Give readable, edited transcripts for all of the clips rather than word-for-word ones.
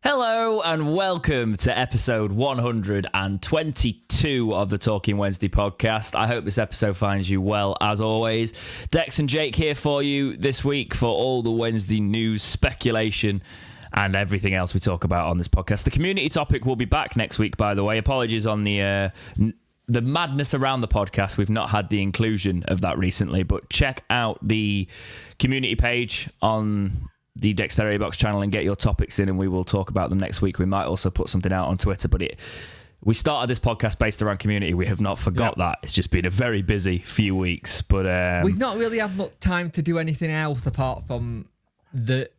Hello and welcome to episode 122 of the Talking Wednesday podcast. I hope this episode finds you well as always. Dex and Jake here for you this week for all the Wednesday news, speculation and everything else we talk about on this podcast. The community topic will be back next week, by the way. Apologies on the madness around the podcast. We've not had the inclusion of that recently, but check out the community page on the Dexterity Box channel and get your topics in, and we will talk about them next week. We might also put something out on Twitter, but we started this podcast based around community. We have not forgot that. It's just been a very busy few weeks, but we've not really had much time to do anything else apart from the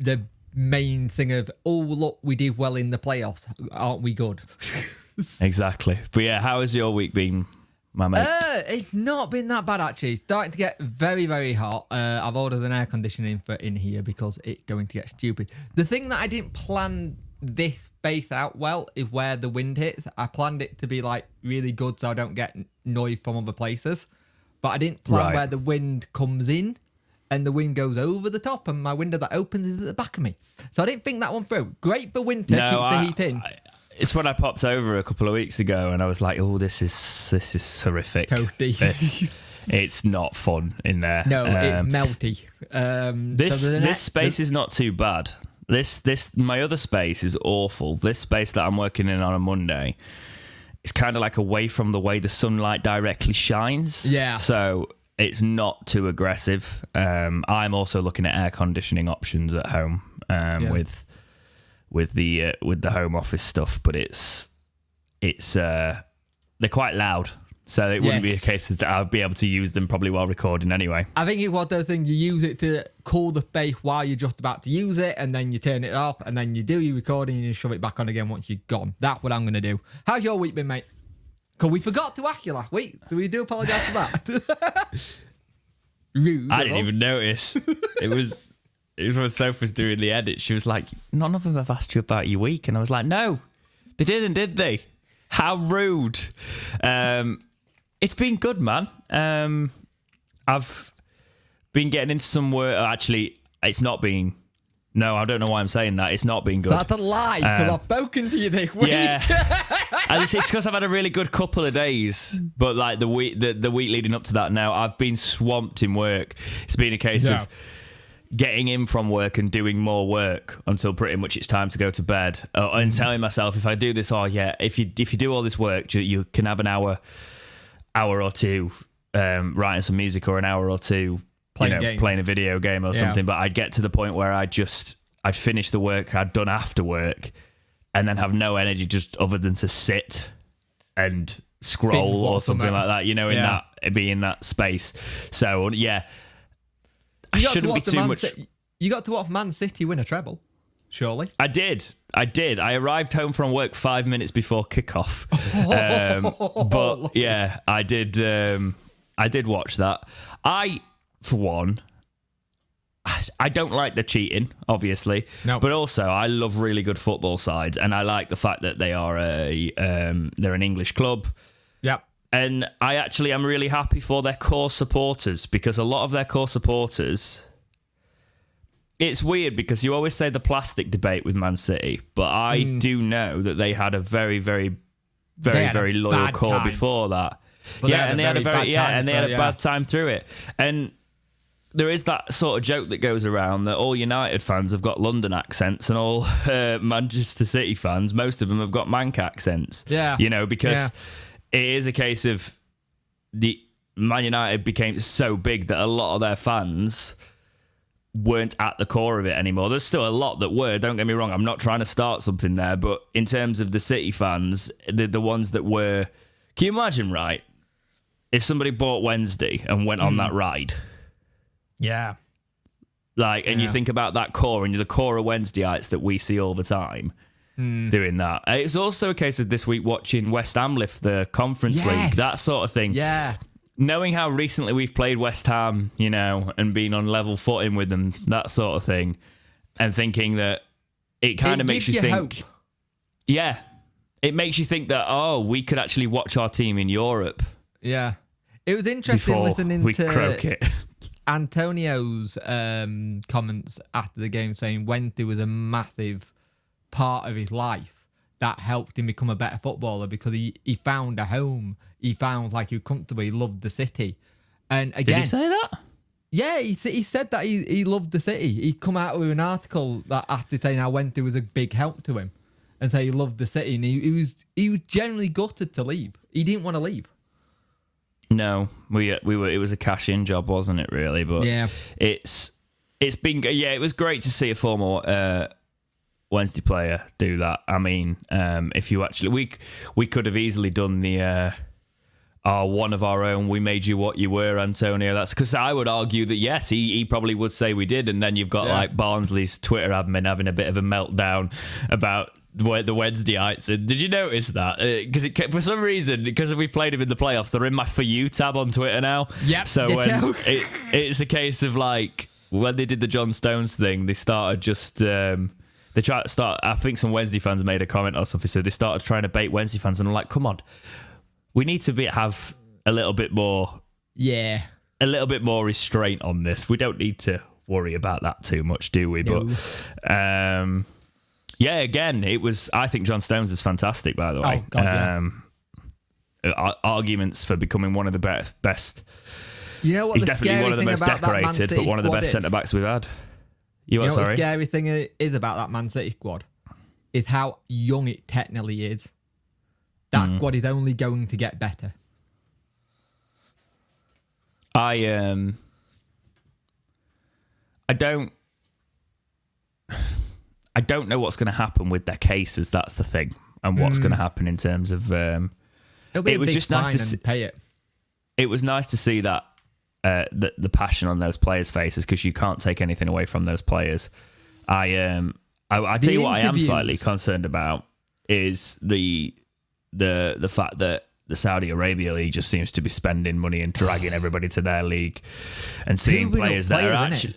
main thing of, oh look, we did well in the playoffs, aren't we good? Exactly. But yeah, how has your week been, my mate? It's not been that bad actually. It's starting to get very, very hot. I've ordered an air conditioning for in here because it's going to get stupid. The thing that I didn't plan this space out well is where the wind hits. I planned it to be like really good so I don't get noise from other places, but I didn't plan where the wind comes in and the wind goes over the top and my window that opens is at the back of me. So I didn't think that one through. Great for winter, keep the heat in. It's when I popped over a couple of weeks ago and I was like, oh, this is horrific. Toasty. It's not fun in there. No, it's melty. This space is not too bad. My other space is awful. This space that I'm working in on a Monday is kind of like away from the way the sunlight directly shines. Yeah. So it's not too aggressive. I'm also looking at air conditioning options at home with the home office stuff, but it's they're quite loud, so it wouldn't be a case that I'll be able to use them probably while recording anyway. I think it's one of those things, you use it to cool the space while you're just about to use it, and then you turn it off, and then you do your recording and you shove it back on again once you're gone. That's what I'm going to do. How's your week been, mate? Because we forgot to ask you last week, so we do apologise for that. Rude. I didn't even notice. It was when Soph was doing the edit. She was like, none of them have asked you about your week. And I was like, no, they didn't, did they? How rude. It's been good, man. I've been getting into some work. Actually, it's not been. No, I don't know why I'm saying that. It's not been good. That's a lie, because I've spoken to you this week. Yeah. It's because I've had a really good couple of days. But like the week leading up to that now, I've been swamped in work. It's been a case of getting in from work and doing more work until pretty much it's time to go to bed, and telling myself, if I do this, if you do all this work, you can have an hour or two writing some music, or an hour or two playing a video game or something. But I'd get to the point where I'd finish the work I'd done after work and then have no energy just other than to sit and scroll or something like that, in that space. So I shouldn't be too much. You got to watch Man City win a treble, surely? I did. I arrived home from work 5 minutes before kickoff. But yeah, I did watch that. For one, I don't like the cheating, obviously. No. But also, I love really good football sides, and I like the fact that they are they're an English club. Yep. And I actually am really happy for their core supporters, because a lot of their core supporters, it's weird because you always say the plastic debate with Man City, but I do know that they had a very, very, very, very loyal core before that. But they had a bad time through it. And there is that sort of joke that goes around that all United fans have got London accents, and all Manchester City fans, most of them have got Manc accents. Yeah. Because it is a case of the Man United became so big that a lot of their fans weren't at the core of it anymore. There's still a lot that were, don't get me wrong, I'm not trying to start something there, but in terms of the City fans, the ones that were... Can you imagine, right, if somebody bought Wednesday and went on that ride? Yeah. You think about that core, and the core of Wednesdayites that we see all the time doing that. It's also a case of this week watching West Ham lift the Conference League, that sort of thing. Yeah. Knowing how recently we've played West Ham, and been on level footing with them, that sort of thing, and thinking that it kind of makes you think... Hope. Yeah. It makes you think that, we could actually watch our team in Europe. Yeah. It was interesting listening to croak it. Antonio's comments after the game, saying Wednesday was a massive part of his life that helped him become a better footballer because he found a home. He found like he was comfortable. He loved the city. And again, Did he say that? yeah, he said that he loved the city. He come out with an article that after saying how Wednesday was a big help to him, and say he loved the city, and he was generally gutted to leave. He didn't want to leave. No, we were. It was a cash in job, wasn't it? Really, but Yeah. it's been. Yeah, it was great to see a former Wednesday player do that. I mean, if you actually, we could have easily done the. One of our own, we made you what you were, Antonio. That's because I would argue that, yes, he probably would say we did. And then you've got like Barnsley's Twitter admin having a bit of a meltdown about the Wednesdayites. And did you notice that? Because for some reason, because we played him in the playoffs, they're in my For You tab on Twitter now. Yep. So when it's a case of like, when they did the John Stones thing, they started just... they tried to start... I think some Wednesday fans made a comment or something, so they started trying to bait Wednesday fans. And I'm like, come on. We need to have a little bit more, a little bit more restraint on this. We don't need to worry about that too much, do we? No. But again, it was. I think John Stones is fantastic, by the way. Oh, God, arguments for becoming one of the best. You know what? He's definitely one of the most decorated, but one of the best centre backs we've had. You know what the scary thing is about that Man City squad is how young it technically is. That squad is only going to get better. I don't know what's going to happen with their cases. That's the thing, and what's going to happen in terms of. It'll be it was just nice to pay it. It was nice to see that the passion on those players' faces, because you can't take anything away from those players. I tell you what, I am slightly concerned about is the fact that the Saudi Arabia League just seems to be spending money and dragging everybody to their league, and seeing players that are actually,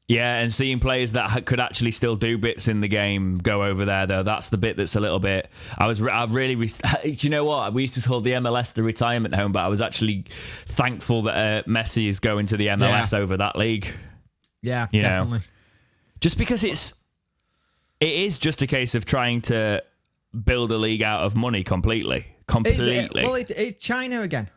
and seeing players that could actually still do bits in the game go over there. Though that's the bit that's a little bit. I really, do you know what? We used to call the MLS the retirement home, but I was actually thankful that Messi is going to the MLS over that league. Yeah, you definitely. know, just because it is just a case of trying to build a league out of money completely. It's China again.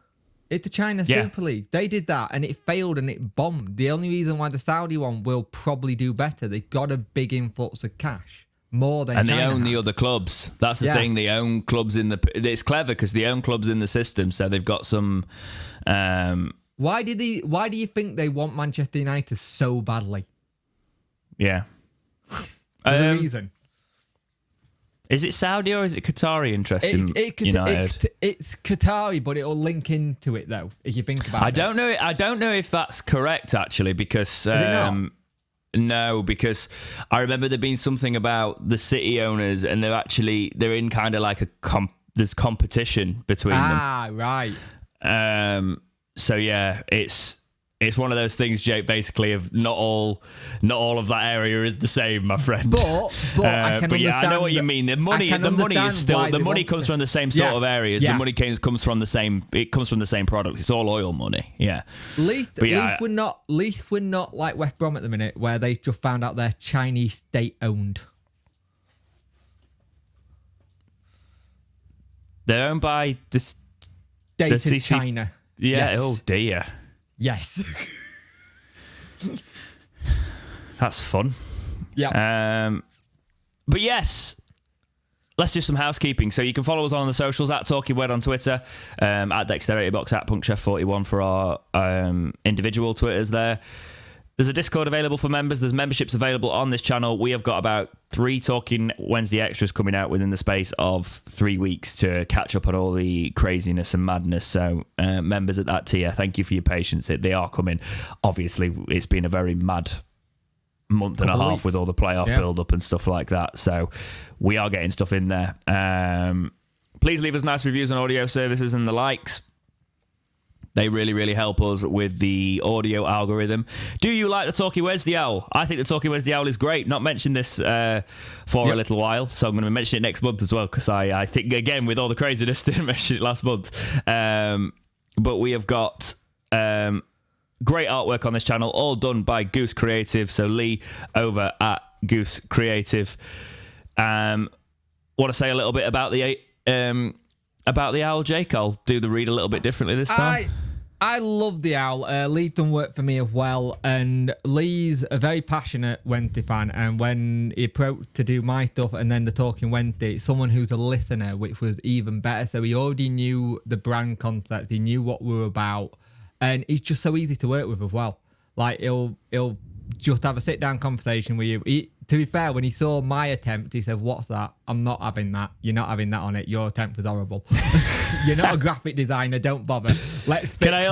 It's the China Super League. They did that and it failed and it bombed. The only reason why the Saudi one will probably do better, they got a big influx of cash. More than China they own have. the other clubs. That's the thing. They own clubs in the... It's clever because they own clubs in the system, so they've got some... Why do you think they want Manchester United so badly? Yeah. There's a reason. Is it Saudi or is it Qatari interest in United? It's Qatari, but it'll link into it though. If you think about it, I don't know if that's correct actually, because Is it not? No, because I remember there being something about the City owners, and they're in kind of like there's competition between them. Ah, right. So yeah, it's one of those things, Jake. Basically, of not all of that area is the same, my friend. But I know what you mean. The money is still the money comes from the same sort of areas. Yeah. The money comes from the same. It comes from the same product. It's all oil money. Yeah. Leith we're not like West Brom at the minute, where they just found out they're Chinese state owned. They're owned by this. Dated China. Yeah. Yes. Oh dear. Yes. That's fun. Yeah. But yes, let's do some housekeeping. So you can follow us on the socials at Talking Word on Twitter, at Dexterity Box, at PunkChef41 for our individual Twitters there. There's a Discord available for members. There's memberships available on this channel. We have got about 3 Talking Wednesday extras coming out within the space of 3 weeks to catch up on all the craziness and madness. So members at that tier, thank you for your patience. They are coming. Obviously, it's been a very mad month and a half with all the playoff build-up and stuff like that. So we are getting stuff in there. Please leave us nice reviews on audio services and the likes. They really, really help us with the audio algorithm. Do you like the Talking Wednesday Owl? I think the Talking Wednesday Owl is great. Not mentioned this for a little while, so I'm going to mention it next month as well, because I think, again, with all the craziness, didn't mention it last month. But we have got great artwork on this channel, all done by Goose Creative. So Lee over at Goose Creative. Want to say a little bit about the Owl, Jake? I'll do the read a little bit differently this time. I love the Owl. Lee's done work for me as well, and Lee's a very passionate Wednesday fan, and when he approached to do my stuff and then the Talking Wednesday, someone who's a listener, which was even better. So he already knew the brand concept, he knew what we were about, and he's just so easy to work with as well. Like, he'll just have a sit-down conversation with you. To be fair, when he saw my attempt, he said, "What's that? I'm not having that. You're not having that on it. Your attempt was horrible. You're not a graphic designer. Don't bother. Let's fix Can I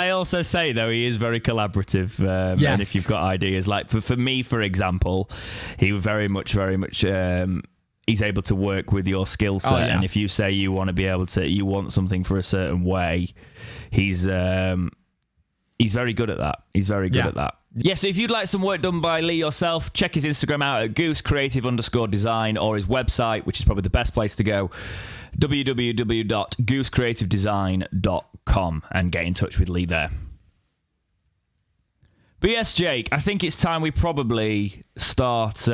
also say though, he is very collaborative. Yes. And if you've got ideas, like for me, for example, he very much. He's able to work with your skill set, and if you say you want something for a certain way, he's very good at that. He's very good at that. Yeah, so if you'd like some work done by Lee yourself, check his Instagram out at goosecreative_design, or his website, which is probably the best place to go, www.goosecreativedesign.com, and get in touch with Lee there. But yes, Jake, I think it's time we probably start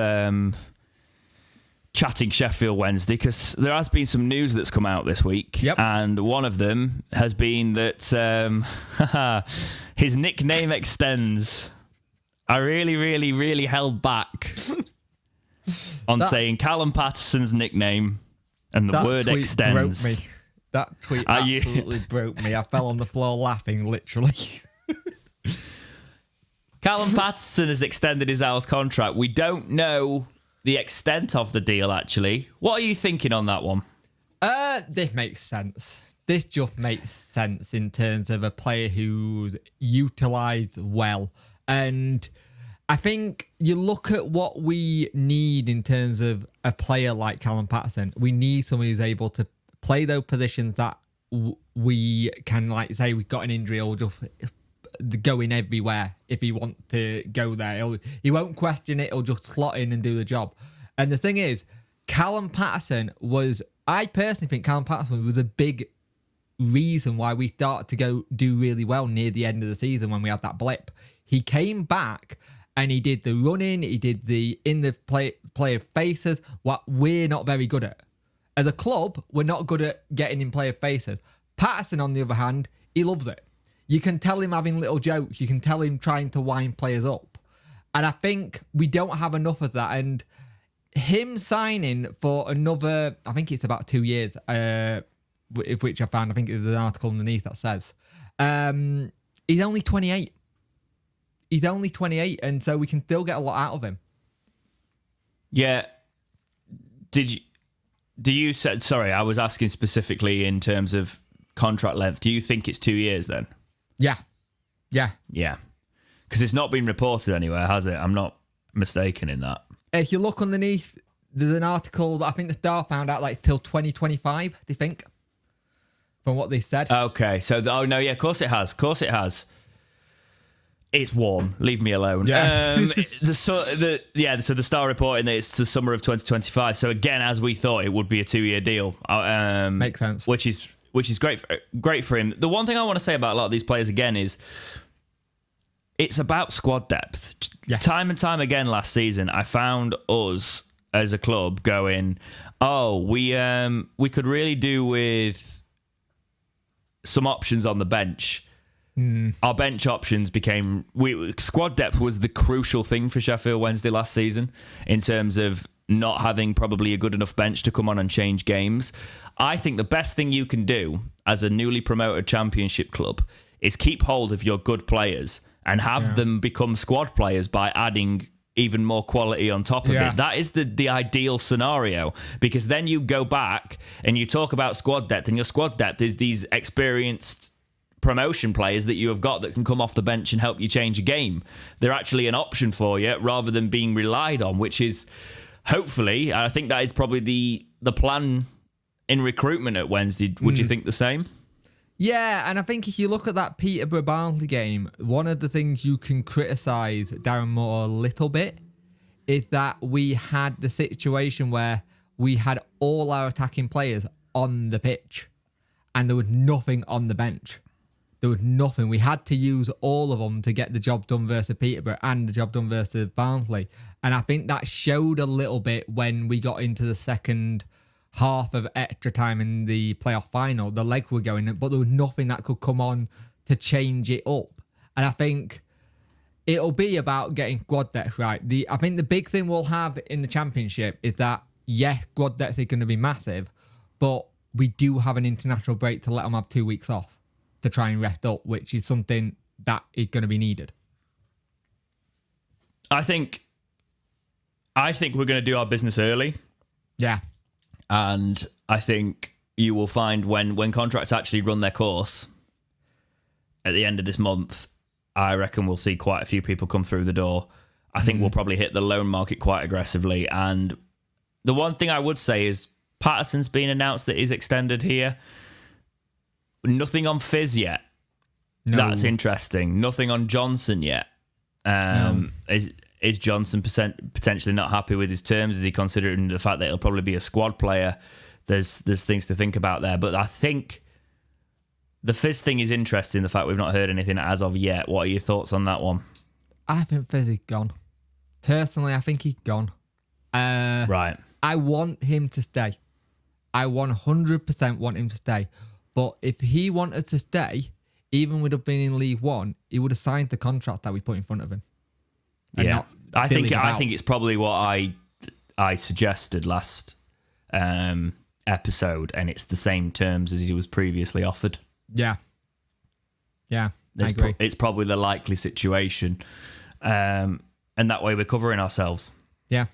chatting Sheffield Wednesday, because there has been some news that's come out this week. Yep. And one of them has been that his nickname extends. I really held back on saying Callum Patterson's nickname, and the word extends. Broke me. That tweet absolutely broke me. I fell on the floor laughing, literally. Callum Patterson has extended his Owls contract. We don't know the extent of the deal, actually. What are you thinking on that one? This makes sense. This just makes sense in terms of a player who's utilised well. And I think you look at what we need in terms of a player like Callum Patterson. We need someone who's able to play those positions that we can, like, say we've got an injury, or just go in everywhere if he wants to go there. He won't question it. He'll just slot in and do the job. And the thing is, I personally think Callum Patterson was a big reason why we started to go do really well near the end of the season when we had that blip. He came back and he did the running, he did the in the player faces, what we're not very good at. As a club, we're not good at getting in player faces. Patterson, on the other hand, he loves it. You can tell him having little jokes. You can tell him trying to wind players up. And I think we don't have enough of that. And him signing for another, I think it's about 2 years, which I found, I think there's an article underneath that says, he's only 28. He's only 28, and so we can still get a lot out of him. Yeah. Sorry, I was asking specifically in terms of contract length. Do you think it's 2 years then? Yeah. Because it's not been reported anywhere, has it? I'm not mistaken in that. If you look underneath, there's an article that I think the Star found out like till 2025, they think, from what they said. Okay, so, of course it has. It's warm. Leave me alone. Yeah. So the Star reporting that it's the summer of 2025. So again, as we thought, it would be a 2-year deal. Makes sense. Which is great for him. The one thing I want to say about a lot of these players again is it's about squad depth. Yes. Time and time again last season, I found us as a club going, we could really do with some options on the bench. Our bench options became... squad depth was the crucial thing for Sheffield Wednesday last season in terms of not having probably a good enough bench to come on and change games. I think the best thing you can do as a newly promoted championship club is keep hold of your good players and have them become squad players by adding even more quality on top of it. That is the ideal scenario, because then you go back and you talk about squad depth, and your squad depth is these experienced promotion players that you have got that can come off the bench and help you change a game. They're actually an option for you rather than being relied on, which is hopefully, I think that is probably the plan in recruitment at Wednesday. Would you think the same? Yeah, and I think if you look at that Peterborough-Barnsley game, one of the things you can criticise Darren Moore a little bit is that we had the situation where we had all our attacking players on the pitch and there was nothing on the bench. There was nothing. We had to use all of them to get the job done versus Peterborough and the job done versus Barnsley. And I think that showed a little bit when we got into the second half of extra time in the playoff final. The legs were going, but there was nothing that could come on to change it up. And I think it'll be about getting squad depth right. I think the big thing we'll have in the Championship is that, yes, squad depth is going to be massive, but we do have an international break to let them have 2 weeks off to try and rest up, which is something that is going to be needed. I think we're going to do our business early. Yeah. And I think you will find when contracts actually run their course at the end of this month, I reckon we'll see quite a few people come through the door. I think we'll probably hit the loan market quite aggressively. And the one thing I would say is Patterson's been announced that he's extended here. Nothing on Fizz yet. No. That's interesting. Nothing on Johnson yet. Is Johnson potentially not happy with his terms? Is he considering the fact that he'll probably be a squad player? There's things to think about there. But I think the Fizz thing is interesting, the fact we've not heard anything as of yet. What are your thoughts on that one? I think Fizz is gone. Personally, I think he's gone. Right. I want him to stay. I 100% want him to stay. But if he wanted to stay, even with us being in League One, he would have signed the contract that we put in front of him. Yeah, I think it's probably what I suggested last episode, and it's the same terms as he was previously offered. Yeah, I agree. It's probably the likely situation, and that way we're covering ourselves. Yeah.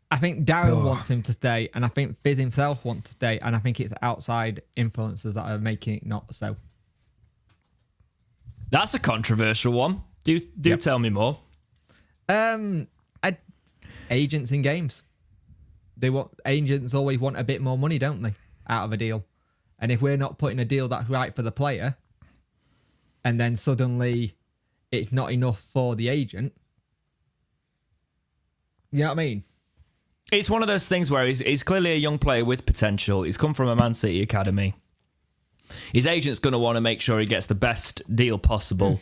I think Darren wants him to stay, and I think Fizz himself wants to stay, and I think it's outside influences that are making it not so. That's a controversial one. Do tell me more. Agents in games. Agents always want a bit more money, don't they, out of a deal? And if we're not putting a deal that's right for the player, and then suddenly it's not enough for the agent, you know what I mean? It's one of those things where he's clearly a young player with potential. He's come from a Man City academy. His agent's going to want to make sure he gets the best deal possible.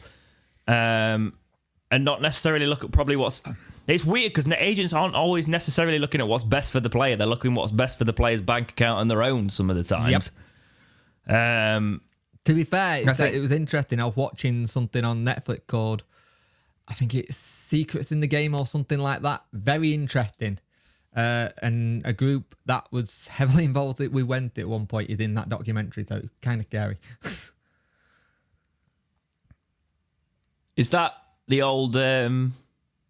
And not necessarily look at probably what's... It's weird because agents aren't always necessarily looking at what's best for the player. They're looking at what's best for the player's bank account and their own some of the times. Yep. To be fair, it was interesting. I was watching something on Netflix called, I think it's Secrets in the Game or something like that. Very interesting. And a group that was heavily involved with Went at one point is in that documentary, so it's kind of scary. Is that the old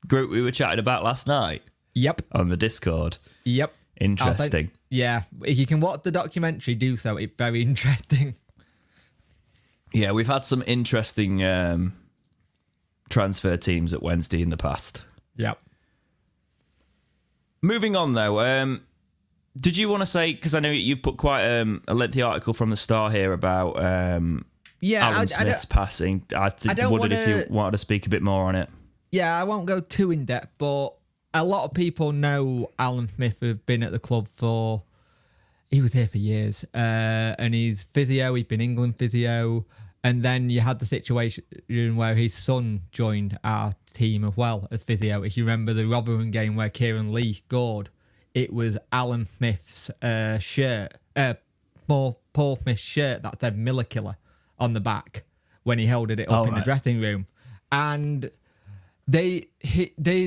group we were chatting about last night? Yep. On the Discord? Yep. Interesting. Yeah. If you can watch the documentary, do so. It's very interesting. Yeah, we've had some interesting transfer teams at Wednesday in the past. Yep. Moving on, though, did you want to say, because I know you've put quite a lengthy article from the Star here about Alan Smith's passing. I wondered if you wanted to speak a bit more on it. Yeah, I won't go too in-depth, but a lot of people know Alan Smith have been at the club he was here for years, and he's physio, he's been England physio, and then you had the situation where his son joined our team as well as physio. If you remember the Rotherham game where Kieran Lee scored, it was Alan Smith's shirt, Paul Smith's shirt that said Miller Killer on the back when he held it up in the dressing room. And they'd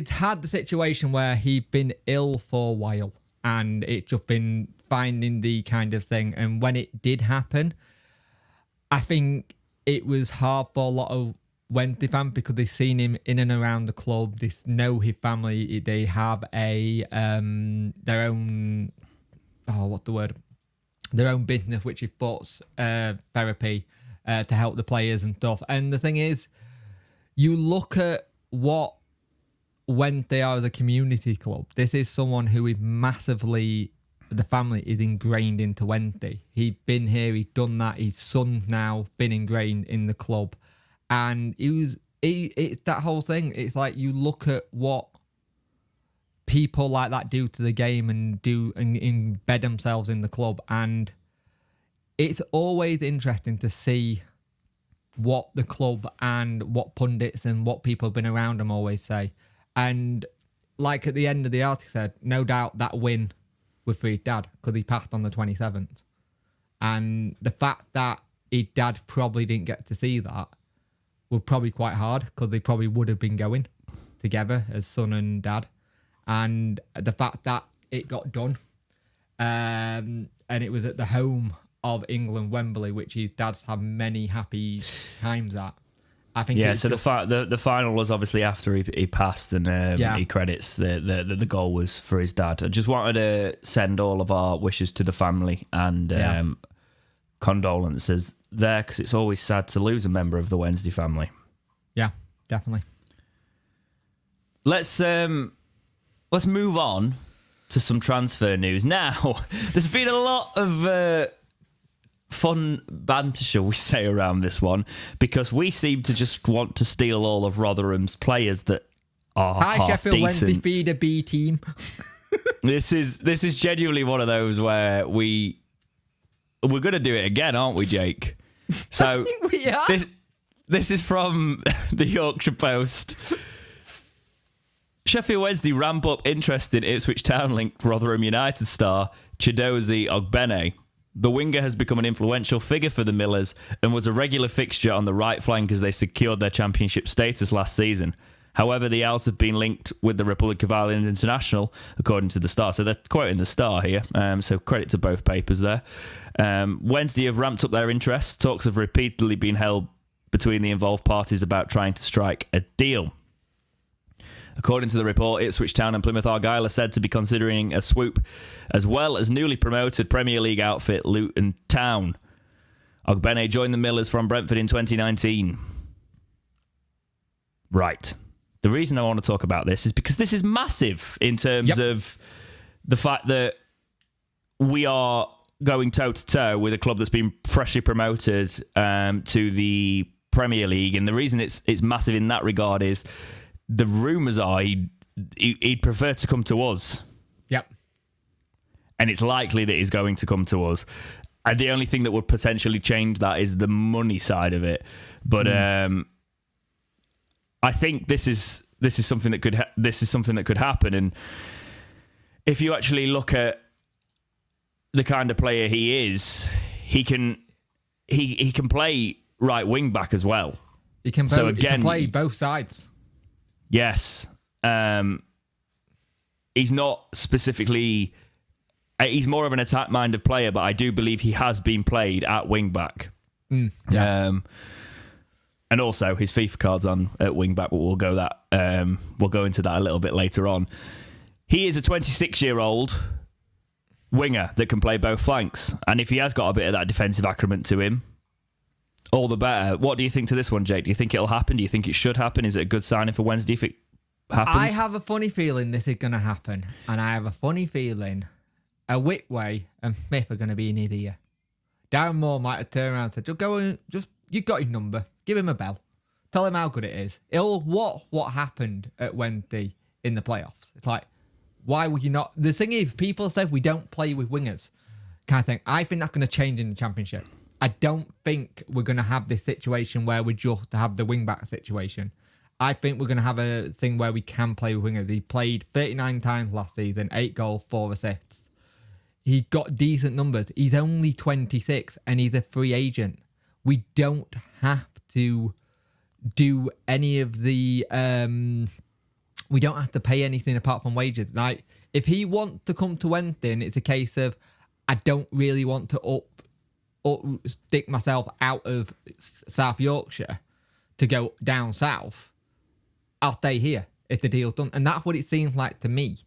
had the situation where he'd been ill for a while, and it just been finding the kind of thing. And when it did happen, I think it was hard for a lot of Wednesday fans because they've seen him in and around the club. They know his family. They have their own, their own business, which is sports therapy to help the players and stuff. And the thing is, you look at what Wednesday are as a community club. This is someone who is massively... The family is ingrained into Wednesday. He's been here, he's done that. His son's now been ingrained in the club. And it's that whole thing. It's like you look at what people like that do to the game and embed themselves in the club. And it's always interesting to see what the club and what pundits and what people have been around them always say. And like at the end of the article said, no doubt that win was for his dad because he passed on the 27th. And the fact that his dad probably didn't get to see that was probably quite hard because they probably would have been going together as son and dad. And the fact that it got done and it was at the home of England, Wembley, which his dad's had many happy times at. I think. Yeah, so the final was obviously after he passed, and he credits the goal was for his dad. I just wanted to send all of our wishes to the family and condolences there, because it's always sad to lose a member of the Wednesday family. Yeah, definitely. Let's move on to some transfer news. Now, there's been a lot of fun banter, shall we say, around this one, because we seem to just want to steal all of Rotherham's players that are half Sheffield decent. Wednesday feed a B team. This is genuinely one of those where we're going to do it again, aren't we, Jake? So I think we are. This is from the Yorkshire Post. Sheffield Wednesday ramp up interest in Ipswich Town linked Rotherham United star Chidozie Ogbene. The winger has become an influential figure for the Millers and was a regular fixture on the right flank as they secured their championship status last season. However, the Owls have been linked with the Republic of Ireland International, according to the Star. So they're quoting the Star here. So credit to both papers there. Wednesday have ramped up their interest. Talks have repeatedly been held between the involved parties about trying to strike a deal. According to the report, Ipswich Town and Plymouth Argyle are said to be considering a swoop, as well as newly promoted Premier League outfit Luton Town. Ogbene joined the Millers from Brentford in 2019. Right. The reason I want to talk about this is because this is massive in terms of the fact that we are going toe-to-toe with a club that's been freshly promoted to the Premier League. And the reason it's massive in that regard is the rumours are he'd prefer to come to us. Yep. And it's likely that he's going to come to us. And the only thing that would potentially change that is the money side of it. But I think this is something that could happen. And if you actually look at the kind of player he is, he can play right wing back as well. He can play both sides. Yes. He's not specifically... He's more of an attack-minded player, but I do believe he has been played at wing-back. And also, his FIFA card's on at wing-back, but we'll go into that a little bit later on. He is a 26-year-old winger that can play both flanks. And if he has got a bit of that defensive acumen to him, all the better. What do you think to this one, Jake? Do you think it'll happen? Do you think it should happen? Is it a good signing for Wednesday if it happens? I have a funny feeling this is going to happen. And I have a funny feeling a Whitway and Smith are going to be in his ear. Darren Moore might have turned around and said, you got his number. Give him a bell. Tell him how good it is. What happened at Wednesday in the playoffs. It's like, why would you not? The thing is, people said we don't play with wingers kind of thing. I think that's going to change in the championship. I don't think we're going to have this situation where we just have the wing-back situation. I think we're going to have a thing where we can play with wingers. He played 39 times last season, 8 goals, 4 assists. He got decent numbers. He's only 26 and he's a free agent. We don't have to do any of the... we don't have to pay anything apart from wages. Like, if he wants to come to Wednesday, it's a case of, I don't really want to stick myself out of South Yorkshire to go down south, I'll stay here if the deal's done. And that's what it seems like to me.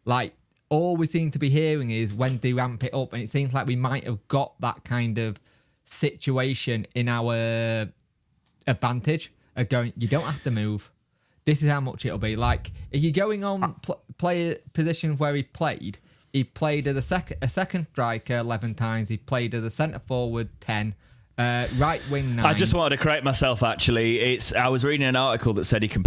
Like, all we seem to be hearing is when they ramp it up, and it seems like we might have got that kind of situation in our advantage of going, you don't have to move. This is how much it'll be. Like, if you're going on player positions where he played as a second striker 11 times. He played as a centre forward 10, Right wing 9. I just wanted to correct myself. Actually, I was reading an article that said he can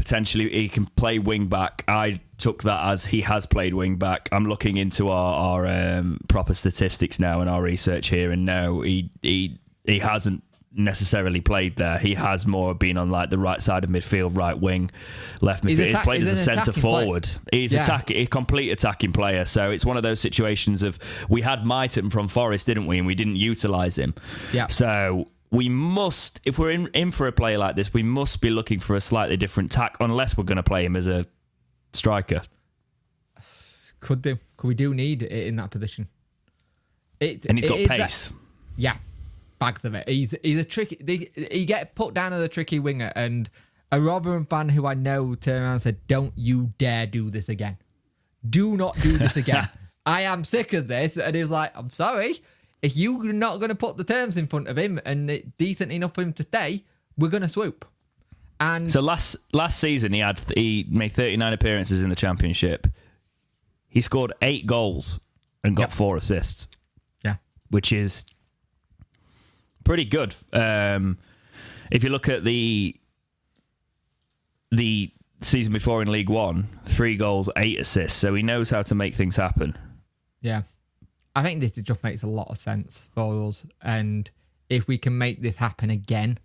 play wing back. I took that as he has played wing back. I'm looking into our proper statistics now and our research here, and no, he hasn't necessarily played there. He has more been on like the right side of midfield, right wing, left midfield. He's played as a centre forward. He's a complete attacking player. So it's one of those situations of, we had Mighton from Forest, didn't we? And we didn't utilise him. Yeah. So we must, if we're in for a player like this, we must be looking for a slightly different tack, unless we're going to play him as a striker. Could we do need it in that position? And he's got pace. Yeah. Bags of it. He's a tricky. He get put down as a tricky winger, and a Rotherham fan who I know turned around and said, "Don't you dare do this again. Do not do this again. I am sick of this." And he was like, "I'm sorry. If you're not going to put the terms in front of him and it's decent enough for him to stay, we're going to swoop." And so last season he made 39 appearances in the Championship. He scored 8 goals and got 4 assists. Yeah, which is pretty good. If you look at the season before in League One, 3 goals, 8 assists. So he knows how to make things happen. Yeah. I think this just makes a lot of sense for us. And if we can make this happen again,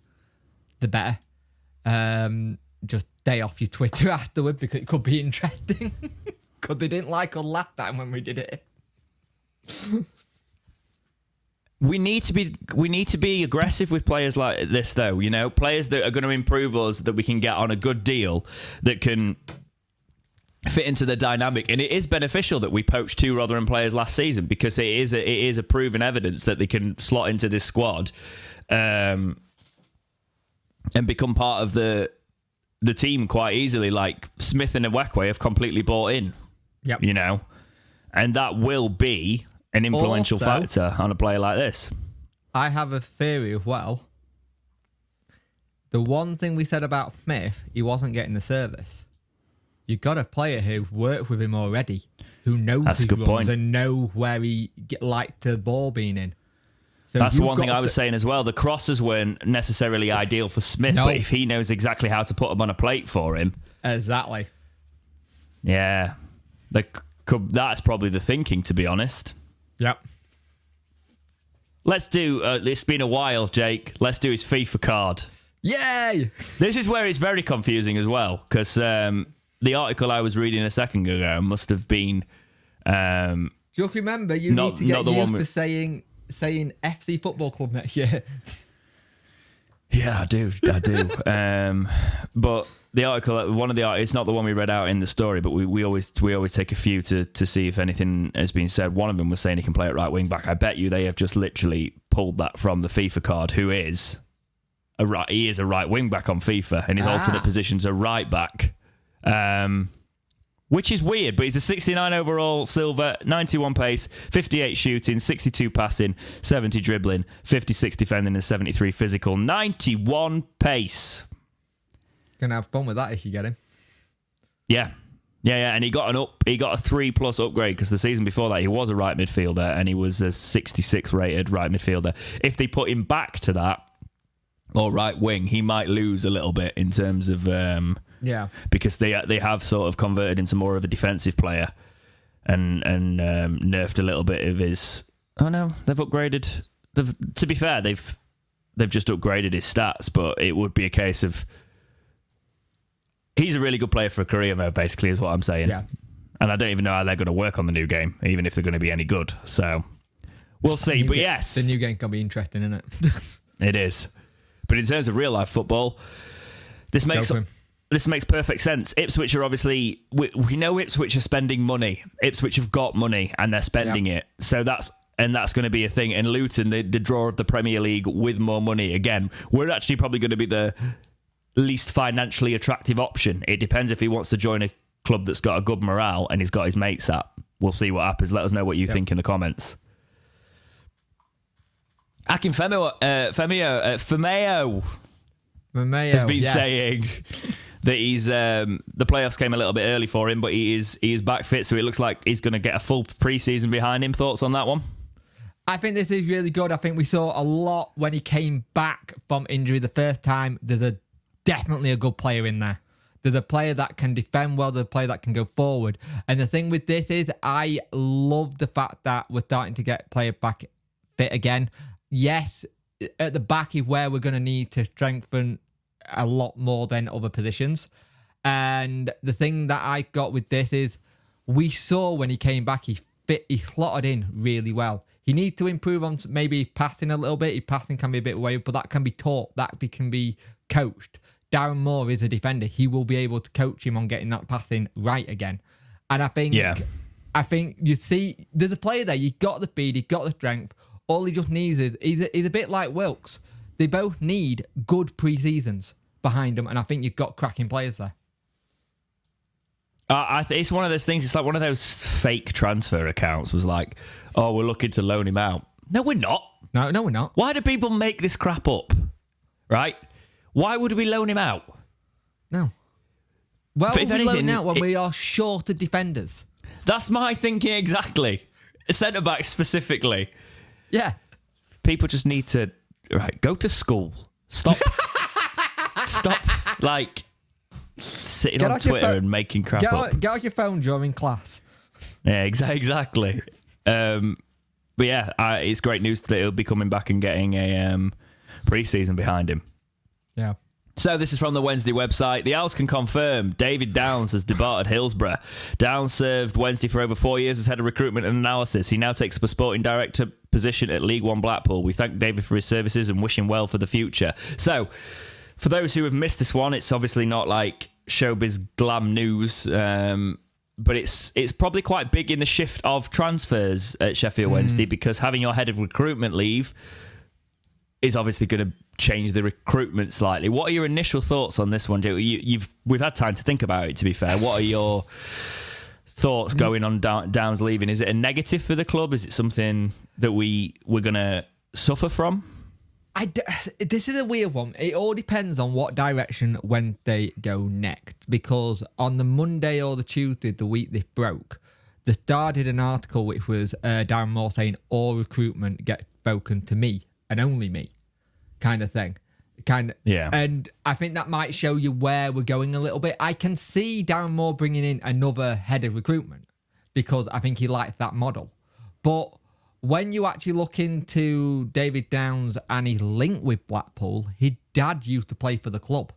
the better. Just stay off your Twitter afterward, because it could be interesting. Because they didn't like or laugh at when we did it. We need to be aggressive with players like this, though. You know, players that are going to improve us, that we can get on a good deal, that can fit into the dynamic. And it is beneficial that we poached 2 Rotherham players last season, because it is a proven evidence that they can slot into this squad and become part of the team quite easily. Like Smith and Nwekwe have completely bought in. Yep. You know, and that will be an influential factor on a player like this. I have a theory of, the one thing we said about Smith, he wasn't getting the service. You got a player who worked with him already, who knows his runs and know where he liked the ball being in. So that's the one thing I was saying as well. The crosses weren't necessarily ideal for Smith, but if he knows exactly how to put them on a plate for him. Exactly. Yeah. That's probably the thinking, to be honest. Yep. Let's do, it's been a while, Jake. Let's do his FIFA card. Yay! This is where it's very confusing as well, because the article I was reading a second ago must have been... just remember, you need to get used to saying FC Football Club next year. Yeah, I do. But the article, it's not the one we read out in the story, but we always take a few to see if anything has been said. One of them was saying he can play at right wing back. I bet you they have just literally pulled that from the FIFA card. He is a right wing back on FIFA, and his alternate position's a right back, which is weird. But he's a 69 overall silver, 91 pace, 58 shooting, 62 passing, 70 dribbling, 56 defending, and 73 physical. 91 pace. Gonna have fun with that if you get him. Yeah. And he got a 3+ upgrade, because the season before that he was a right midfielder and he was a 66 rated right midfielder. If they put him back to that, or right wing, he might lose a little bit in terms of because they have sort of converted into more of a defensive player and nerfed a little bit of his. Oh no, they've upgraded. To be fair, they've just upgraded his stats, but it would be a case of. He's a really good player for a career mode, basically, is what I'm saying. Yeah. And I don't even know how they're going to work on the new game, even if they're going to be any good. So, we'll see. But yes. The new game can be interesting, isn't it? It is. But in terms of real-life football, this makes perfect sense. Ipswich are obviously... We know Ipswich are spending money. Ipswich have got money, and they're spending it. So that's going to be a thing. And Luton, the draw of the Premier League with more money. Again, we're actually probably going to be the least financially attractive option. It depends if he wants to join a club that's got a good morale and he's got his mates at. We'll see what happens. Let us know what you think in the comments. Akin Femeo has been saying that he's the playoffs came a little bit early for him, but he is back fit, so it looks like he's going to get a full pre-season behind him. Thoughts on that one? I think this is really good. I think we saw a lot when he came back from injury the first time. There's definitely a good player in there. There's a player that can defend well. There's a player that can go forward. And the thing with this is I love the fact that we're starting to get player back fit again. Yes, at the back is where we're going to need to strengthen a lot more than other positions. And the thing that I got with this is we saw when he came back, he slotted in really well. He needs to improve on maybe passing a little bit. His passing can be a bit away, but that can be taught. That can be coached. Darren Moore is a defender. He will be able to coach him on getting that passing right again. And I think you see, there's a player there. You got the speed, he got the strength. All he just needs is he's a bit like Wilkes. They both need good pre-seasons behind them, and I think you've got cracking players there. It's one of those things. It's like one of those fake transfer accounts was like, oh, we're looking to loan him out. No, we're not. No, we're not. Why do people make this crap up? Right? Why would we loan him out? No. Well, we loan him out when we are short of defenders. That's my thinking exactly. Centre-back specifically. Yeah. People just need to go to school. Stop, like... sitting on Twitter and making crap up. Get out your phone during class. Yeah, exactly. But yeah, it's great news that he'll be coming back and getting a pre-season behind him. Yeah. So this is from the Wednesday website. The Owls can confirm David Downs has departed Hillsborough. Downs served Wednesday for over 4 years as head of recruitment and analysis. He now takes up a sporting director position at League One Blackpool. We thank David for his services and wish him well for the future. So... for those who have missed this one, it's obviously not like showbiz glam news, but it's probably quite big in the shift of transfers at Sheffield Wednesday because having your head of recruitment leave is obviously going to change the recruitment slightly. What are your initial thoughts on this one, Joe? We've had time to think about it, to be fair. What are your thoughts going on Downs leaving? Is it a negative for the club? Is it something that we're going to suffer from? This is a weird one. It all depends on what direction when they go next. Because on the Monday or the Tuesday, the week this broke, the Star did an article which was Darren Moore saying all recruitment gets spoken to me and only me, kind of thing. Yeah. And I think that might show you where we're going a little bit. I can see Darren Moore bringing in another head of recruitment because I think he likes that model. But when you actually look into David Downs and his link with Blackpool, his dad used to play for the club.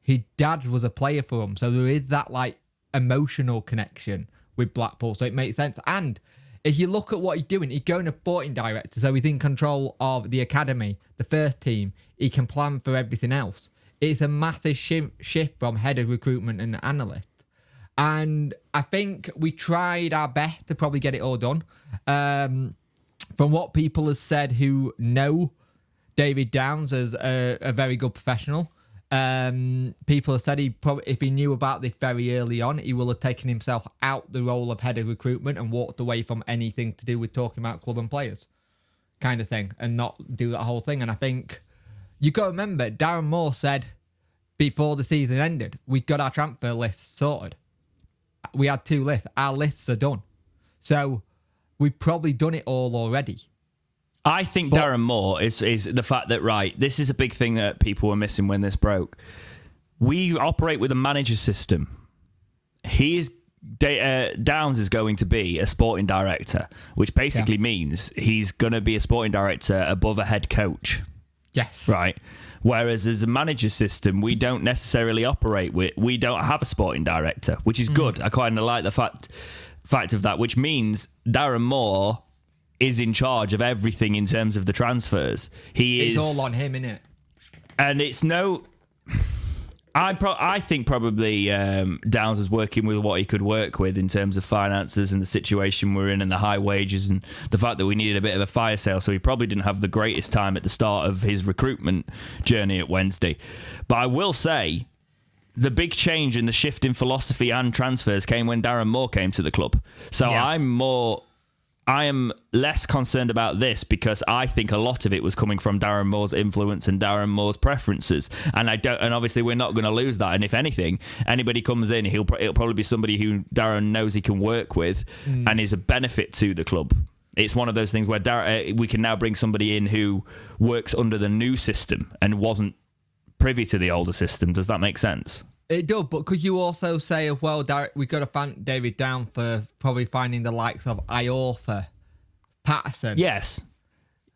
His dad was a player for him. So there is that like emotional connection with Blackpool. So it makes sense. And if you look at what he's doing, he's going a sporting director. So he's in control of the academy, the first team. He can plan for everything else. It's a massive shift from head of recruitment and analyst. And I think we tried our best to probably get it all done. From what people have said who know David Downs as a very good professional, people have said if he knew about this very early on, he will have taken himself out the role of head of recruitment and walked away from anything to do with talking about club and players kind of thing and not do that whole thing. And I think you got to remember, Darren Moore said before the season ended, we got our transfer list sorted. We had 2 lists. Our lists are done. So we've probably done it all already. I think Darren Moore is the fact that, right, this is a big thing that people were missing when this broke. We operate with a manager system. Downs is going to be a sporting director, which basically means he's going to be a sporting director above a head coach. Yes. Right. Whereas as a manager system, we don't necessarily operate with, we don't have a sporting director, which is good. I kind of like the fact of that, which means Darren Moore is in charge of everything in terms of the transfers. It's all on him, innit? And it's no... I think probably Downs was working with what he could work with in terms of finances and the situation we're in and the high wages and the fact that we needed a bit of a fire sale. So he probably didn't have the greatest time at the start of his recruitment journey at Wednesday. But I will say the big change in the shift in philosophy and transfers came when Darren Moore came to the club. So yeah. I am less concerned about this because I think a lot of it was coming from Darren Moore's influence and Darren Moore's preferences, and obviously we're not going to lose that. And if anything, anybody comes in, it'll probably be somebody who Darren knows he can work with and is a benefit to the club. It's one of those things where we can now bring somebody in who works under the new system and wasn't privy to the older system. Does that make sense? It does, but could you also say, well, we've got to thank David Down for probably finding the likes of Iorfa, Patterson. Yes.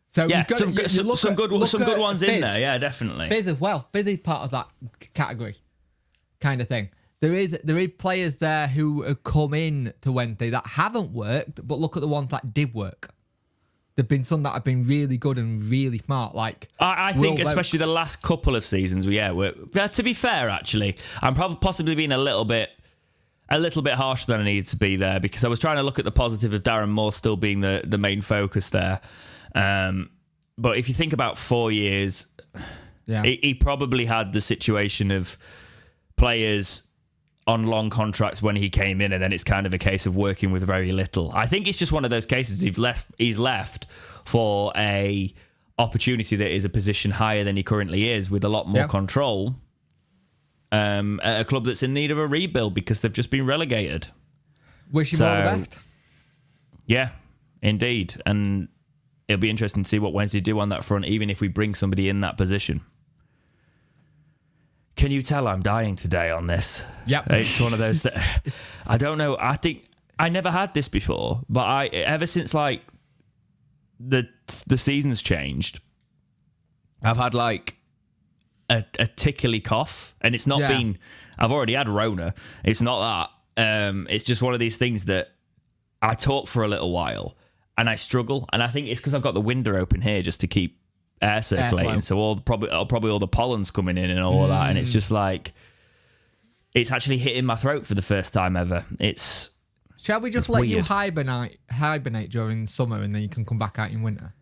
So yeah, some good ones Fizz. in there. Yeah, definitely. Fizz as well. Fizz is part of that category, kind of thing. There is players there who have come in to Wednesday that haven't worked, but look at the ones that did work. There've been some that have been really good and really smart. Like I think, especially the last couple of seasons, to be fair, actually, I'm probably possibly being a little bit harsher than I needed to be there, because I was trying to look at the positive of Darren Moore still being the main focus there. But if you think about 4 years, he probably had the situation of players on long contracts when he came in, and then it's kind of a case of working with very little. I think it's just one of those cases he's left for a opportunity that is a position higher than he currently is, with a lot more control, at a club that's in need of a rebuild because they've just been relegated. Wish him all the best. Yeah, indeed. And it'll be interesting to see what Wednesday do on that front, even if we bring somebody in that position. Can you tell I'm dying today on this? Yep. It's one of those that I don't know. I think I never had this before, but ever since like the season's changed, I've had like a tickly cough, and it's not been. I've already had Rona. It's not that. It's just one of these things that I talk for a little while and I struggle, and I think it's because I've got the window open here just to keep air circulating, so probably all the pollen's coming in and all of that, and it's just like it's actually hitting my throat for the first time ever. Shall we just let you hibernate during summer, and then you can come back out in winter?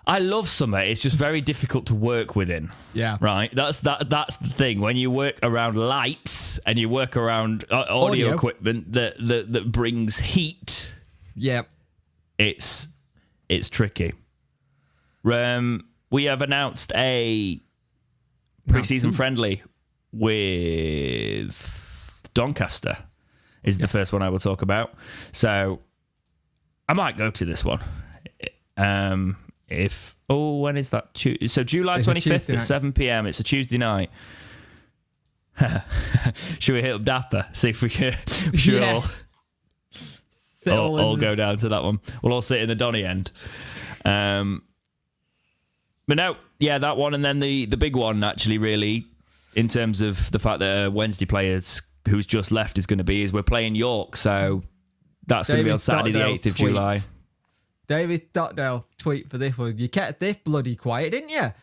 I love summer. It's just very difficult to work within. Yeah, right. That's the thing. When you work around lights and you work around audio equipment that brings heat. Yeah, it's tricky. We have announced a pre-season friendly with Doncaster is the first one I will talk about. So I might go to this one. When is that? So July 25th at 7 p.m. It's a Tuesday night. Should we hit up Dapper? See if we can. All go down to that one. We'll all sit in the Donny end. But no, that one, and then the big one actually, really, in terms of the fact that Wednesday players who's just left is we're playing York, so that's going to be on Saturday the 8th of July. David Stockdale tweet for this one. You kept this bloody quiet, didn't you?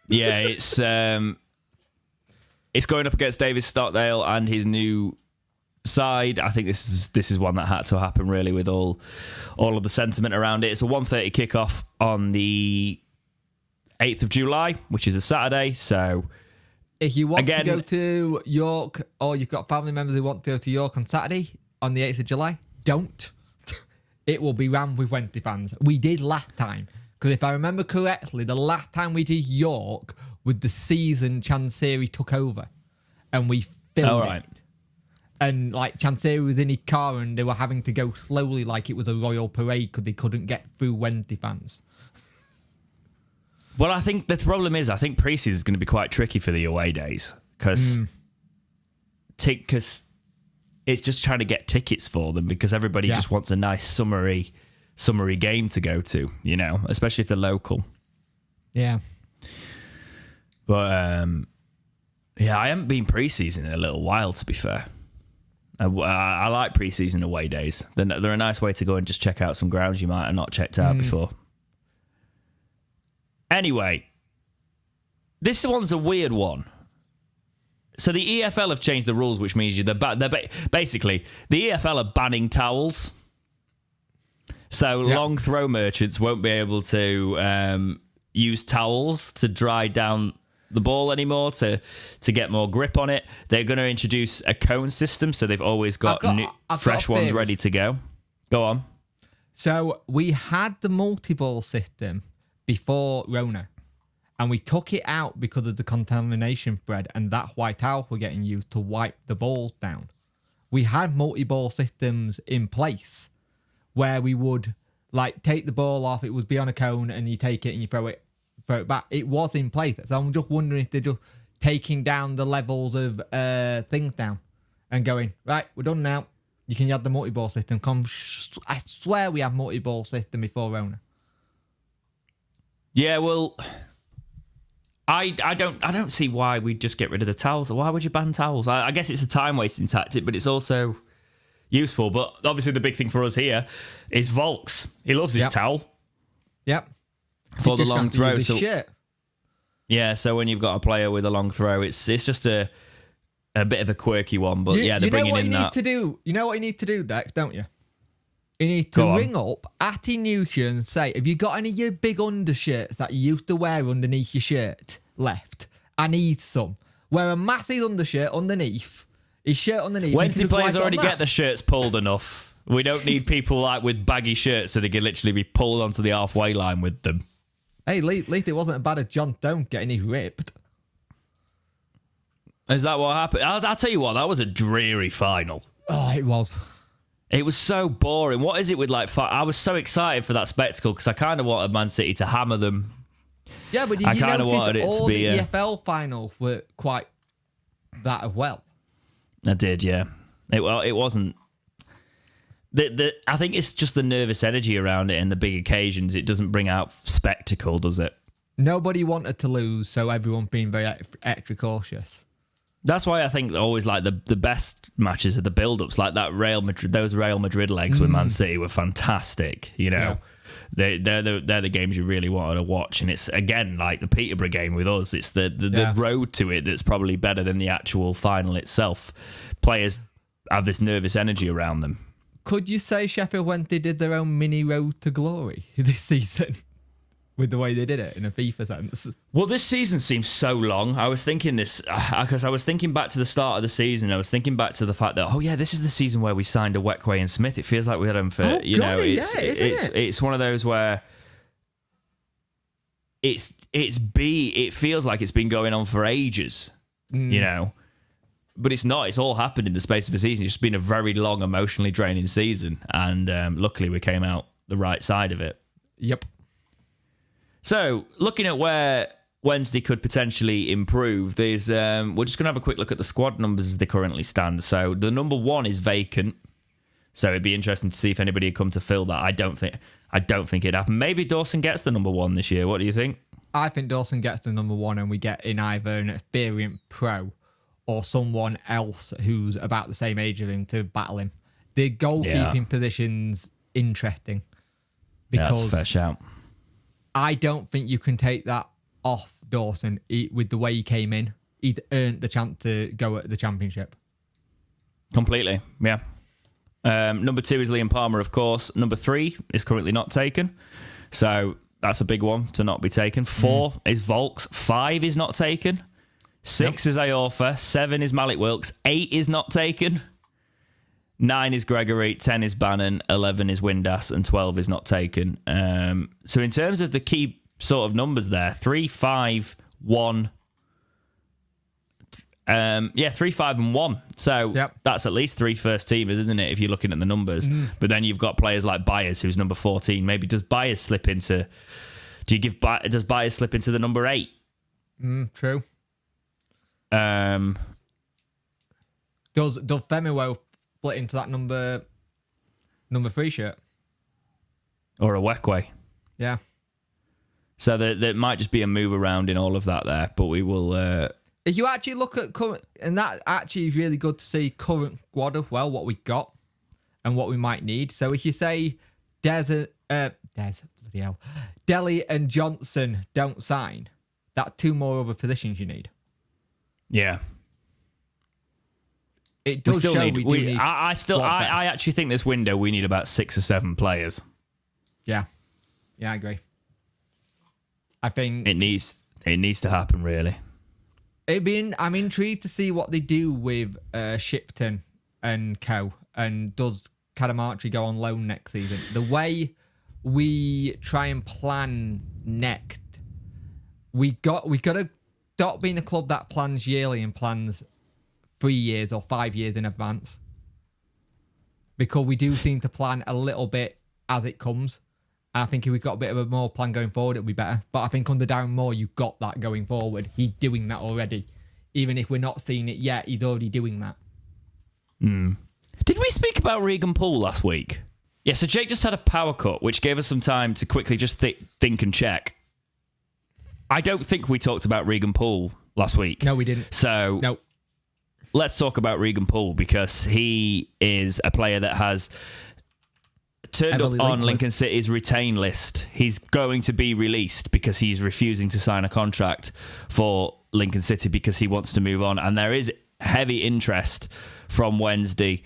Yeah, it's going up against David Stockdale and his new side. I think this is one that had to happen, really, with all of the sentiment around it. It's a 1:30 kickoff on the 8th of July, which is a Saturday. So if you want to go to York, or you've got family members who want to go to York on Saturday on the 8th of July, don't. It will be rammed with Wednesday fans. We did last time, because if I remember correctly, the last time we did York was the season Chansiri took over, and we filmed it. And like Chansiri was in his car, and they were having to go slowly like it was a royal parade because they couldn't get through Wednesday fans. Well, I think the problem is, I think pre-season is going to be quite tricky for the away days, because it's just trying to get tickets for them, because everybody just wants a nice summery game to go to, especially if they're local. Yeah. But I haven't been pre-season in a little while, to be fair. I like pre-season away days. They're a nice way to go and just check out some grounds you might have not checked out before. Anyway, this one's a weird one. So the EFL have changed the rules, which means basically the EFL are banning towels. So long throw merchants won't be able to use towels to dry down the ball anymore to get more grip on it. They're going to introduce a cone system, so they've always got fresh ones ready to go. Go on. So we had the multi-ball system before Rona, and we took it out because of the contamination spread, and that white towel were getting used to wipe the balls down. We had multi-ball systems in place where we would like take the ball off. It was be on a cone, and you take it and you throw it back. It was in place. So I'm just wondering if they're just taking down the levels of things down and going, right, we're done now. You can add the multi-ball system. I swear we have multi-ball system before Rona. Yeah, well, I don't see why we'd just get rid of the towels. Why would you ban towels? I guess it's a time-wasting tactic, but it's also useful. But obviously the big thing for us here is Volks. He loves his towel. Yep. For the long throw. So, shit. Yeah, so when you've got a player with a long throw, it's just a bit of a quirky one. But yeah, they're bringing in that. You know what you need to do, Dex, don't you? You need to ring up Atty Newton and say, have you got any of your big undershirts that you used to wear underneath your shirt left? I need some. Wear a massive undershirt underneath. His shirt underneath. Wednesday players already get the shirts pulled enough. We don't need people like with baggy shirts so they can literally be pulled onto the halfway line with them. Hey, at least it wasn't as bad as John Stone getting his ripped. Is that what happened? I'll tell you what, that was a dreary final. Oh, it was. It was so boring. What is it with like... I was so excited for that spectacle because I kind of wanted Man City to hammer them. Yeah, but I kind of wanted it to be... all the EFL finals were quite that as well. I did, yeah. It wasn't... I think it's just the nervous energy around it and the big occasions. It doesn't bring out spectacle, does it? Nobody wanted to lose, so everyone being very extra cautious. That's why I think always like the best matches are the build-ups, like that those Real Madrid legs with Man City were fantastic. You know, they're the games you really wanted to watch, and it's again like the Peterborough game with us. It's the road to it that's probably better than the actual final itself. Players have this nervous energy around them. Could you say Sheffield Wednesday did their own mini road to glory this season? With the way they did it in a FIFA sense. Well, this season seems so long. I was thinking this because I was thinking back to the start of the season. I was thinking back to the fact that this is the season where we signed a Wekway and Smith. It feels like we had them for it's one of those where it feels like it's been going on for ages, you know. But it's not. It's all happened in the space of a season. It's just been a very long, emotionally draining season, and luckily we came out the right side of it. Yep. So, looking at where Wednesday could potentially improve, there's we're just going to have a quick look at the squad numbers as they currently stand. So, the number 1 is vacant. So, it'd be interesting to see if anybody had come to fill that. I don't think it'd happen. Maybe Dawson gets the number 1 this year. What do you think? I think Dawson gets the number 1 and we get in either an experienced pro or someone else who's about the same age of him to battle him. The goalkeeping position's interesting. Because that's a fair shout. I don't think you can take that off Dawson with the way he came in. He'd earned the chance to go at the championship. Completely, yeah. Number 2 is Liam Palmer, of course. Number 3 is currently not taken. So that's a big one to not be taken. 4 is Volks. 5 is not taken. 6 is Iorfa. 7 is Malik Wilkes. 8 is not taken. 9 is Gregory, 10 is Bannon, 11 is Windass, and 12 is not taken. So in terms of the key sort of numbers there, 3, 5, 1. 3, 5, and 1. So that's at least 3 first teamers, isn't it, if you're looking at the numbers? But then you've got players like Byers, who's number 14. Maybe does Byers slip into... Does Byers slip into the number 8? True. Does Femiwo split into that number 3 shirt? Or a Wekway? Yeah. So there might just be a move around in all of that there, but we will... If you actually look at current... And that actually is really good to see current squad of, well, what we got and what we might need. So if you say Deli and Johnson don't sign, that's 2 more other positions you need. Yeah. It does show we do need... I actually think this window we need about 6 or 7 players. Yeah. Yeah, I agree. I think... It needs to happen, really. I'm intrigued to see what they do with Shipton and co. And does Cadamartri go on loan next season? The way we try and plan next, we got to stop being a club that plans yearly and plans 3 years or 5 years in advance. Because we do seem to plan a little bit as it comes. I think if we've got a bit of a more plan going forward, it'll be better. But I think under Darren Moore, you've got that going forward. He's doing that already. Even if we're not seeing it yet, he's already doing that. Did we speak about Regan Poole last week? Yeah, so Jake just had a power cut, which gave us some time to quickly just think and check. I don't think we talked about Regan Poole last week. No, we didn't. So no. Let's talk about Regan Poole, because he is a player that has turned up on Lincoln City's retain list. He's going to be released because he's refusing to sign a contract for Lincoln City because he wants to move on. And there is heavy interest from Wednesday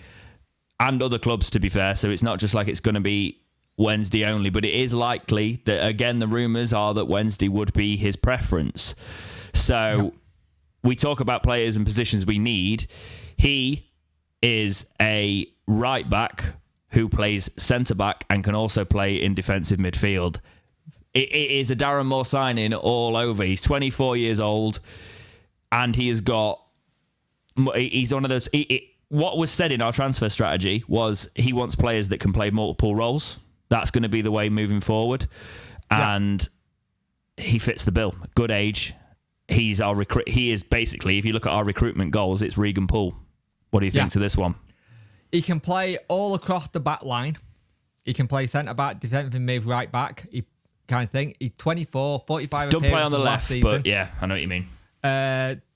and other clubs, to be fair. So it's not just like it's going to be Wednesday only, but it is likely that, again, the rumours are that Wednesday would be his preference. So we talk about players and positions we need. He is a right back who plays centre back and can also play in defensive midfield. It is a Darren Moore signing all over. He's 24 years old, and he's one of those. What was said in our transfer strategy was he wants players that can play multiple roles. That's going to be the way moving forward. And he fits the bill. Good age. He's our He is basically, if you look at our recruitment goals, it's Regan Poole. What do you think to this one? He can play all across the back line. He can play centre back, defensive mid, right back. He kind of thing. He's 24, 45 Don't play on the left, season. but yeah, I know what you mean.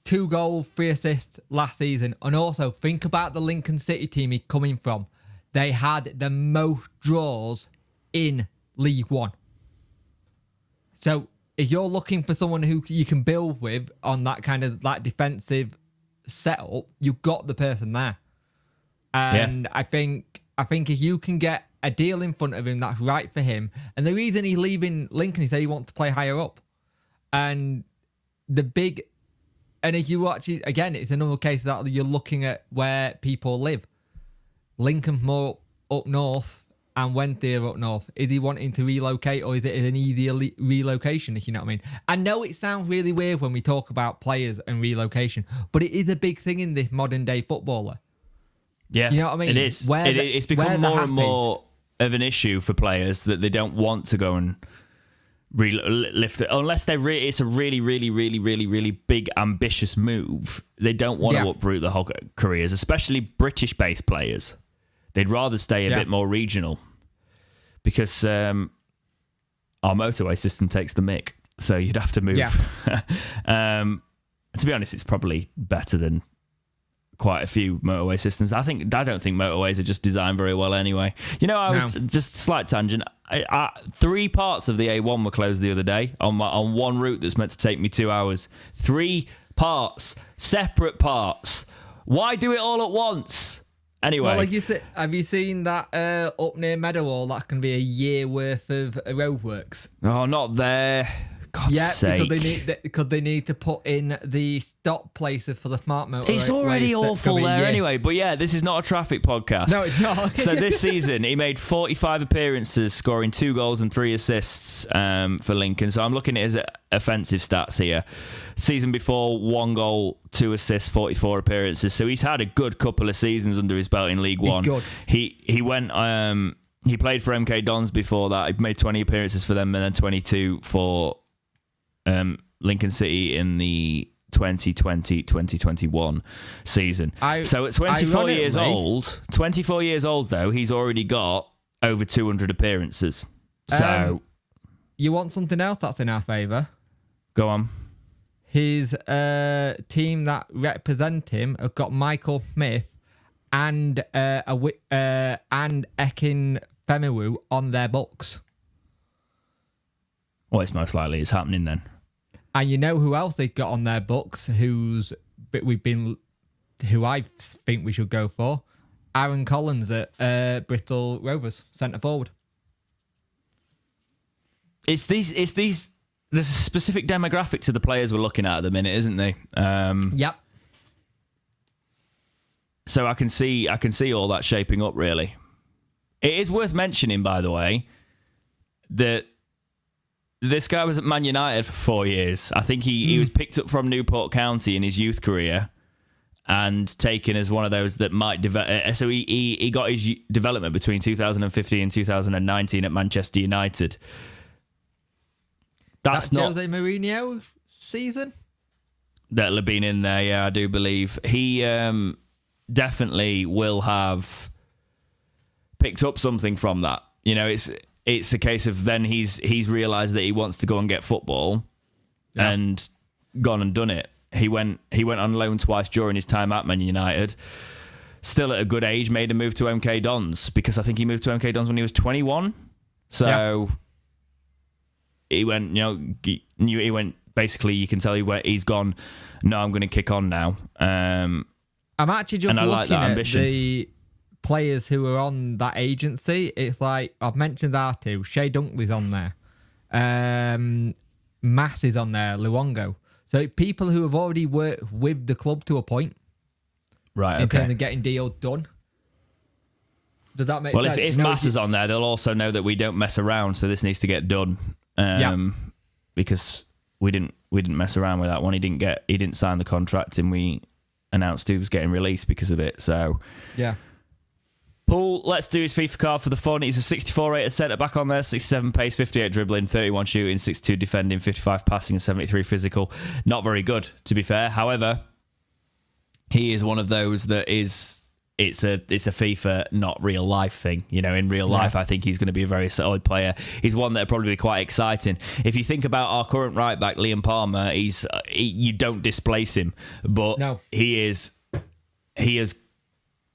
2 goals, 3 assists last season. And also, think about the Lincoln City team he's coming from. They had the most draws in League One. So if you're looking for someone who you can build with on that kind of like defensive setup, you've got the person there. And I think if you can get a deal in front of him that's right for him, and the reason he's leaving Lincoln, he said he wants to play higher up. And if you watch it again, it's another case that you're looking at where people live. Lincoln's more up north, and Wednesday are up north. Is he wanting to relocate, or is it an easier relocation, if you know what I mean? I know it sounds really weird when we talk about players and relocation, but it is a big thing in this modern day footballer. Yeah, you know what I mean? It is. It's become more and more of an issue for players that they don't want to go and lift it unless it's a really, really, really, really, really big, ambitious move. They don't want to uproot the whole careers, especially British-based players. They'd rather stay a bit more regional because our motorway system takes the mick. So you'd have to move. Yeah. To be honest, it's probably better than quite a few motorway systems. I don't think motorways are just designed very well anyway. You know, I was just slight tangent. 3 parts of the A1 were closed the other day on one route that's meant to take me 2 hours. 3 parts, separate parts. Why do it all at once? Anyway. Well, like you said, have you seen that up near Meadowhall? That can be a year worth of roadworks. Oh, not there. God's sake. Because they need to put in the stop places for the smart motorway. It's already awful there anyway. But yeah, this is not a traffic podcast. No, it's not. So this season, he made 45 appearances, scoring 2 goals and 3 assists for Lincoln. So I'm looking at his offensive stats here. Season before, 1 goal, 2 assists, 44 appearances. So he's had a good couple of seasons under his belt in League One. Good. He went. He played for MK Dons before that. He made 20 appearances for them and then 22 for Lincoln City in the 2020-2021 season. So at 24 years old though, he's already got over 200 appearances. So you want something else that's in our favour? Go on. His team that represent him have got Michael Smith and Ekin Femiwu on their books. Well, it's most likely it's happening then. And you know who else they've got on their books who I think we should go for? Aaron Collins at Bristol Rovers, centre forward. There's a specific demographic to the players we're looking at the minute, isn't there? Yep. So I can see all that shaping up, really. It is worth mentioning, by the way, that this guy was at Man United for 4 years. I think he was picked up from Newport County in his youth career and taken as one of those that might develop. So he got his development between 2015 and 2019 at Manchester United. That's not Jose Mourinho season. That'll have been in there, yeah, I do believe. He definitely will have picked up something from that. You know, it's a case of then he's realised that he wants to go and get football and gone and done it. He went on loan twice during his time at Man United. Still at a good age, made a move to MK Dons because I think he moved to MK Dons when he was 21. So he went, he went. Basically, you can tell where he's gone. No, I'm going to kick on now. I'm actually just looking at the players who are on that agency. It's like I've mentioned our two. Shea Dunkley's on there. Mass is on there. Luongo. So people who have already worked with the club to a point, right? In terms of getting deals done. Does that make sense? Well, if Mass is on there, they'll also know that we don't mess around. So this needs to get done. Because we didn't mess around with that one. He didn't sign the contract, and we announced he was getting released because of it. So yeah. Paul, let's do his FIFA card for the fun. He's a 64 rated centre back on there, 67 pace, 58 dribbling, 31 shooting, 62 defending, 55 passing, and 73 physical. Not very good, to be fair. However, he is one of those that it's a FIFA, not real life thing. You know, in real life, I think he's going to be a very solid player. He's one that'll probably be quite exciting. If you think about our current right back, Liam Palmer, you don't displace him, but he is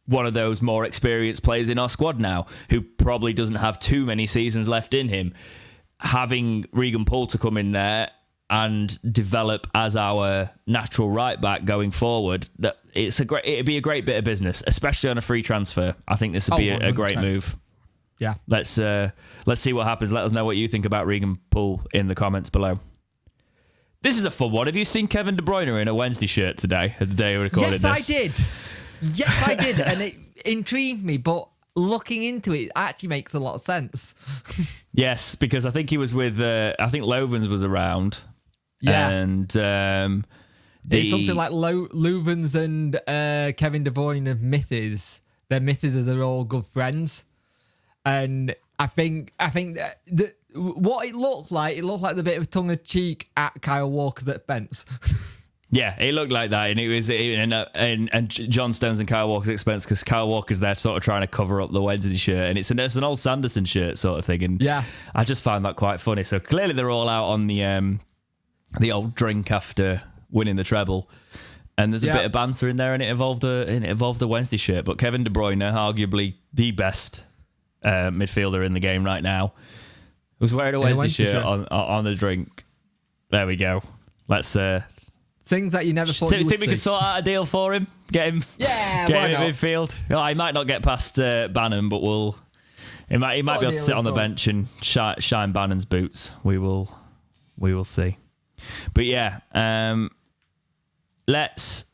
one of those more experienced players in our squad now who probably doesn't have too many seasons left in him. Having Regan Poole to come in there and develop as our natural right back going forward, it'd be a great bit of business, especially on a free transfer. I think this would be a great move. Yeah. Let's see what happens. Let us know what you think about Regan Poole in the comments below. This is a fun one. Have you seen Kevin De Bruyne in a Wednesday shirt today, the day we recorded this? Yes, I did. And it intrigued me, but looking into it actually makes a lot of sense. Yes, because I think he was with, I think Lovens was around. Yeah. And it's something like Louvens and Kevin De Bruyne of Misses. Their Misses are all good friends. And I think that what it looked like the bit of tongue of cheek at Kyle Walker's expense. Yeah, it looked like that, and it was and John Stones and Kyle Walker's expense because Kyle Walker's there sort of trying to cover up the Wednesday shirt, and it's an old Sanderson shirt sort of thing, and I just found that quite funny. So clearly they're all out on the old drink after winning the treble, and there's a bit of banter in there, and it involved a Wednesday shirt. But Kevin De Bruyne, arguably the best midfielder in the game right now, was wearing a Wednesday shirt on the drink. There we go. Let's. Things that you never thought you would think we could sort out a deal for him? Get him in midfield? Oh, he might not get past Bannon, but he might be able to sit on the bench and shine Bannon's boots. We will see. But yeah, let's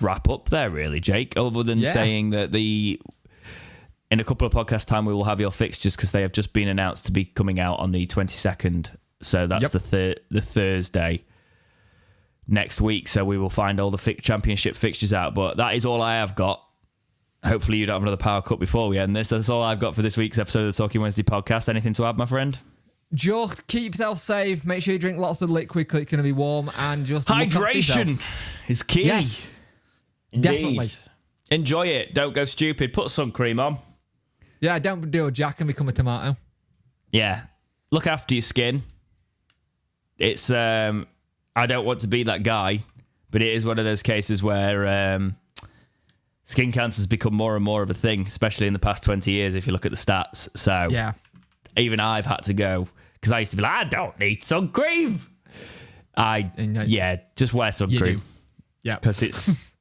wrap up there really, Jake, other than saying that in a couple of podcast time we will have your fixtures because they have just been announced to be coming out on the 22nd. So that's the Thursday next week. So we will find all the championship fixtures out. But that is all I have got. Hopefully you don't have another power cut before we end this. That's all I've got for this week's episode of the Talking Wednesday podcast. Anything to add, my friend? Just keep yourself safe. Make sure you drink lots of liquid because it's going to be warm. And just hydration is key. Yes, indeed. Definitely. Enjoy it. Don't go stupid. Put sun cream on. Yeah, don't do a Jack and become a tomato. Yeah. Look after your skin. It's I don't want to be that guy, but it is one of those cases where skin cancer has become more and more of a thing, especially in the past 20 years if you look at the stats. So even I've had to go because I used to be like, I don't need sun cream. Just wear sun cream. Yeah, because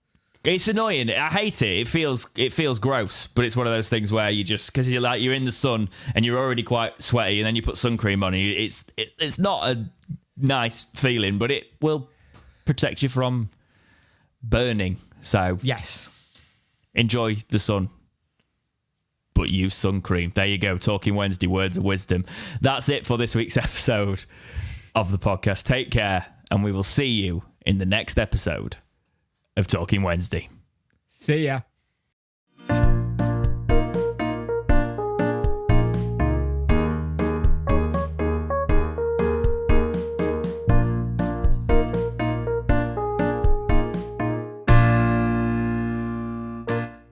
it's annoying. I hate it. It feels gross, but it's one of those things where you just because you're in the sun and you're already quite sweaty, and then you put sun cream on you. It's not a nice feeling, but it will protect you from burning. So yes, enjoy the sun, but use sun cream. There you go. Talking Wednesday, words of wisdom. That's it for this week's episode of the podcast. Take care, and we will see you in the next episode. of Talking Wednesday. See ya.